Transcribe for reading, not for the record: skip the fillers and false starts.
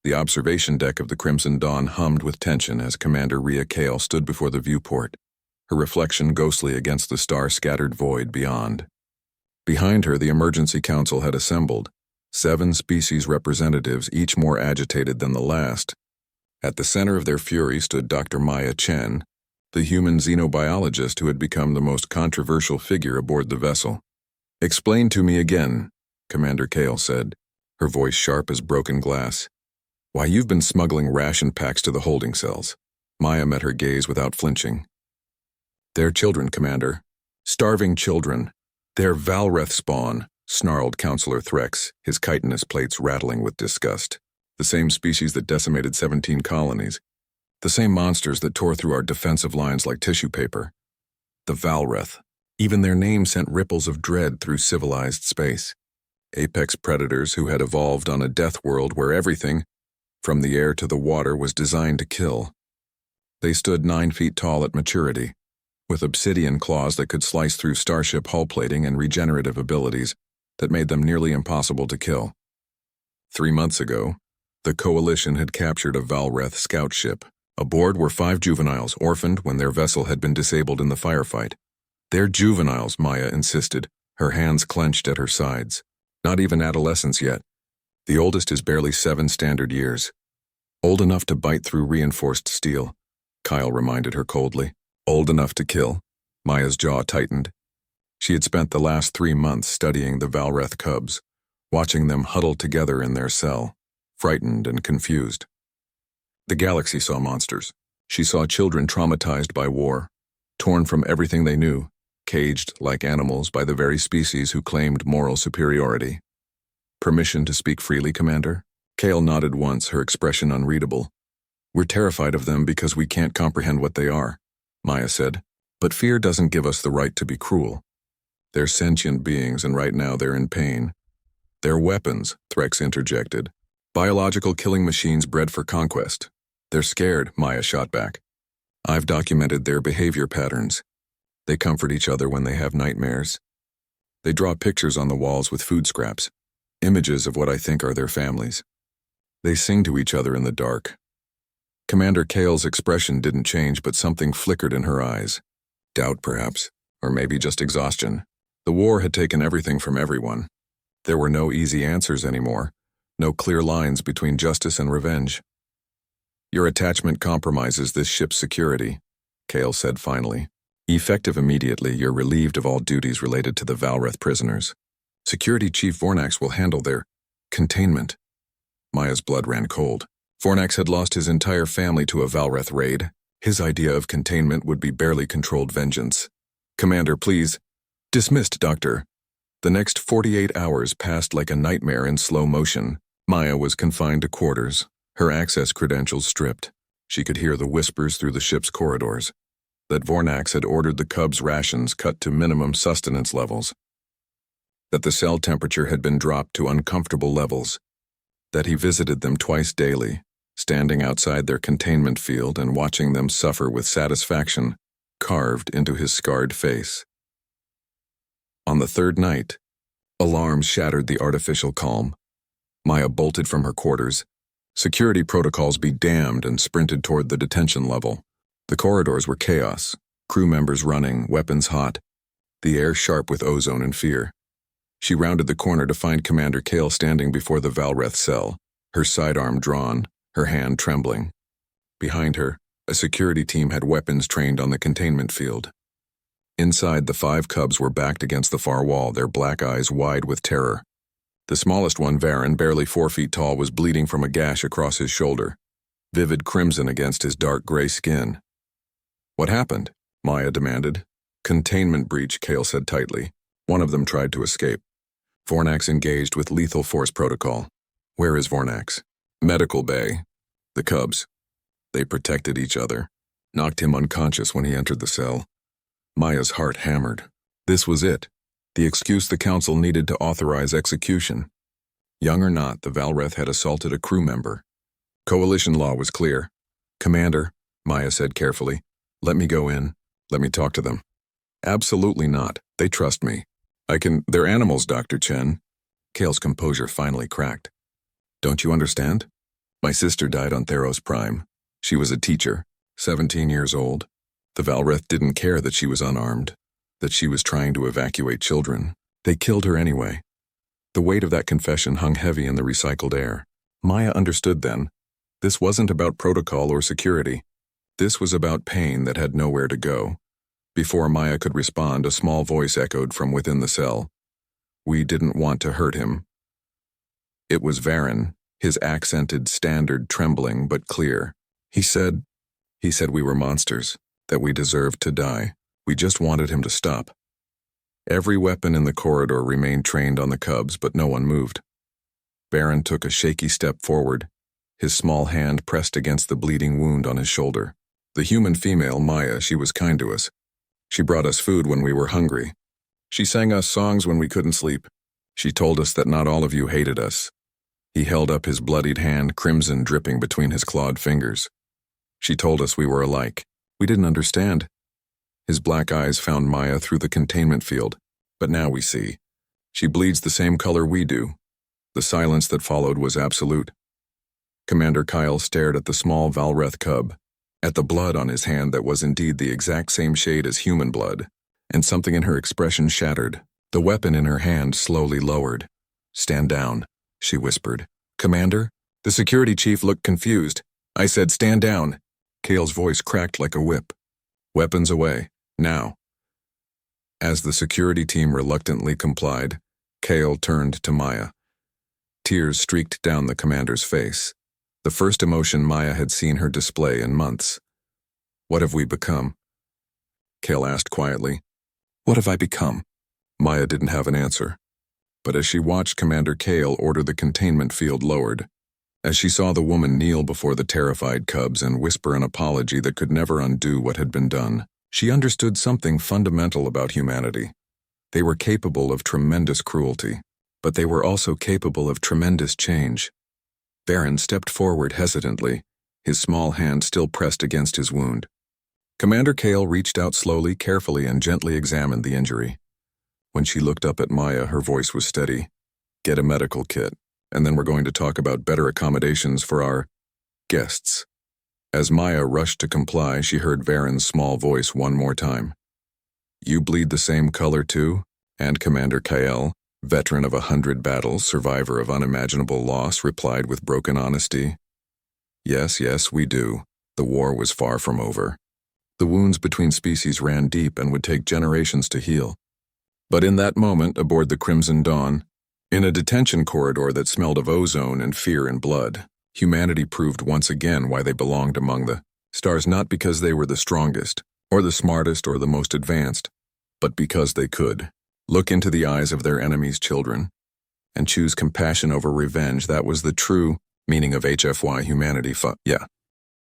The observation deck of the Crimson Dawn hummed with tension as Commander Rhea Kale stood before the viewport, her reflection ghostly against the star-scattered void beyond. Behind her, the Emergency Council had assembled, 7 species representatives, each more agitated than the last. At the center of their fury stood Dr. Maya Chen, the human xenobiologist who had become the most controversial figure aboard the vessel. "Explain to me again," Commander Kale said, her voice sharp as broken glass. "Why you've been smuggling ration packs to the holding cells." Maya met her gaze without flinching. "They're children, Commander. Starving children. They're Valreth spawn," snarled Counselor Threx, his chitinous plates rattling with disgust. "The same species that decimated 17 colonies. The same monsters that tore through our defensive lines like tissue paper. The Valreth. Even their name sent ripples of dread through civilized space. Apex predators who had evolved on a death world where everything, from the air to the water, was designed to kill. They stood 9 feet tall at maturity, with obsidian claws that could slice through starship hull plating and regenerative abilities that made them nearly impossible to kill. 3 months ago, the Coalition had captured a Valreth scout ship. Aboard were 5 juveniles, orphaned when their vessel had been disabled in the firefight. "They're juveniles," Maya insisted, her hands clenched at her sides. "Not even adolescents yet. The oldest is barely 7 standard years. Old enough to bite through reinforced steel," Kyle reminded her coldly. "Old enough to kill?" Maya's jaw tightened. She had spent the last 3 months studying the Valreth cubs, watching them huddled together in their cell, frightened and confused. The galaxy saw monsters. She saw children traumatized by war, torn from everything they knew, caged like animals by the very species who claimed moral superiority. "Permission to speak freely, Commander?" Kale nodded once, her expression unreadable. "We're terrified of them because we can't comprehend what they are," Maya said. "But fear doesn't give us the right to be cruel. They're sentient beings, and right now they're in pain." "They're weapons," Threx interjected. "Biological killing machines bred for conquest." "They're scared," Maya shot back. "I've documented their behavior patterns. They comfort each other when they have nightmares. They draw pictures on the walls with food scraps, images of what I think are their families. They sing to each other in the dark." Commander Kale's expression didn't change, but something flickered in her eyes. Doubt, perhaps, or maybe just exhaustion. The war had taken everything from everyone. There were no easy answers anymore, no clear lines between justice and revenge. "Your attachment compromises this ship's security," Kale said finally. "Effective immediately, you're relieved of all duties related to the Valreth prisoners. Security Chief Vornax will handle their containment." Maya's blood ran cold. Vornax had lost his entire family to a Valreth raid. His idea of containment would be barely controlled vengeance. "Commander, please." "Dismissed, Doctor." The next 48 hours passed like a nightmare in slow motion. Maya was confined to quarters, her access credentials stripped. She could hear the whispers through the ship's corridors. That Vornax had ordered the cubs' rations cut to minimum sustenance levels. That the cell temperature had been dropped to uncomfortable levels. That he visited them twice daily, standing outside their containment field and watching them suffer with satisfaction carved into his scarred face. On the 3rd night, alarms shattered the artificial calm. Maya bolted from her quarters. Security protocols be damned, and sprinted toward the detention level. The corridors were chaos, crew members running, weapons hot, the air sharp with ozone and fear. She rounded the corner to find Commander Kale standing before the Valreth cell, her sidearm drawn, her hand trembling. Behind her, a security team had weapons trained on the containment field. Inside, the 5 cubs were backed against the far wall, their black eyes wide with terror. The smallest one, Varen, barely 4 feet tall, was bleeding from a gash across his shoulder, vivid crimson against his dark gray skin. "What happened?" Maya demanded. "Containment breach," Kale said tightly. One of them tried to escape. Vornax engaged with lethal force protocol. "Where is Vornax?" "Medical bay." "The cubs." "They protected each other. Knocked him unconscious when he entered the cell." Maya's heart hammered. This was it. The excuse the council needed to authorize execution. Young or not, the Valreth had assaulted a crew member. Coalition law was clear. "Commander," Maya said carefully, "let me go in. Let me talk to them." "Absolutely not. They trust me. They're animals, Dr. Chen." Kale's composure finally cracked. "Don't you understand? My sister died on Theros Prime. She was a teacher, 17 years old. The Valreth didn't care that she was unarmed, that she was trying to evacuate children. They killed her anyway. The weight of that confession hung heavy in the recycled air. Maya understood then. This wasn't about protocol or security. This was about pain that had nowhere to go. Before Maya could respond, a small voice echoed from within the cell. We didn't want to hurt him. It was Varen, his accented, standard trembling but clear. He said we were monsters, that we deserved to die. We just wanted him to stop. Every weapon in the corridor remained trained on the cubs, but no one moved. Varen took a shaky step forward, his small hand pressed against the bleeding wound on his shoulder. The human female, Maya, she was kind to us. She brought us food when we were hungry. She sang us songs when we couldn't sleep. She told us that not all of you hated us. He held up his bloodied hand, crimson dripping between his clawed fingers. She told us we were alike. We didn't understand. His black eyes found Maya through the containment field, but now we see. She bleeds the same color we do. The silence that followed was absolute. Commander Kyle stared at the small Valreth cub, at the blood on his hand that was indeed the exact same shade as human blood, and something in her expression shattered. The weapon in her hand slowly lowered. Stand down, she whispered. Commander? The security chief looked confused. I said, stand down. Kale's voice cracked like a whip. Weapons away, now. As the security team reluctantly complied, Kale turned to Maya. Tears streaked down the commander's face, the first emotion Maya had seen her display in months. What have we become? Kale asked quietly. What have I become? Maya didn't have an answer. But as she watched Commander Kale order the containment field lowered, as she saw the woman kneel before the terrified cubs and whisper an apology that could never undo what had been done, she understood something fundamental about humanity. They were capable of tremendous cruelty, but they were also capable of tremendous change. Varen stepped forward hesitantly, his small hand still pressed against his wound. Commander Kale reached out slowly, carefully, and gently examined the injury. When she looked up at Maya, her voice was steady. Get a medical kit, and then we're going to talk about better accommodations for our guests. As Maya rushed to comply, she heard Varen's small voice one more time. You bleed the same color too? And Commander Kyle, veteran of 100 battles, survivor of unimaginable loss, replied with broken honesty. Yes, we do. The war was far from over. The wounds between species ran deep and would take generations to heal. But in that moment, aboard the Crimson Dawn, in a detention corridor that smelled of ozone and fear and blood, humanity proved once again why they belonged among the stars, not because they were the strongest, or the smartest, or the most advanced, but because they could look into the eyes of their enemies' children and choose compassion over revenge. That was the true meaning of HFY humanity.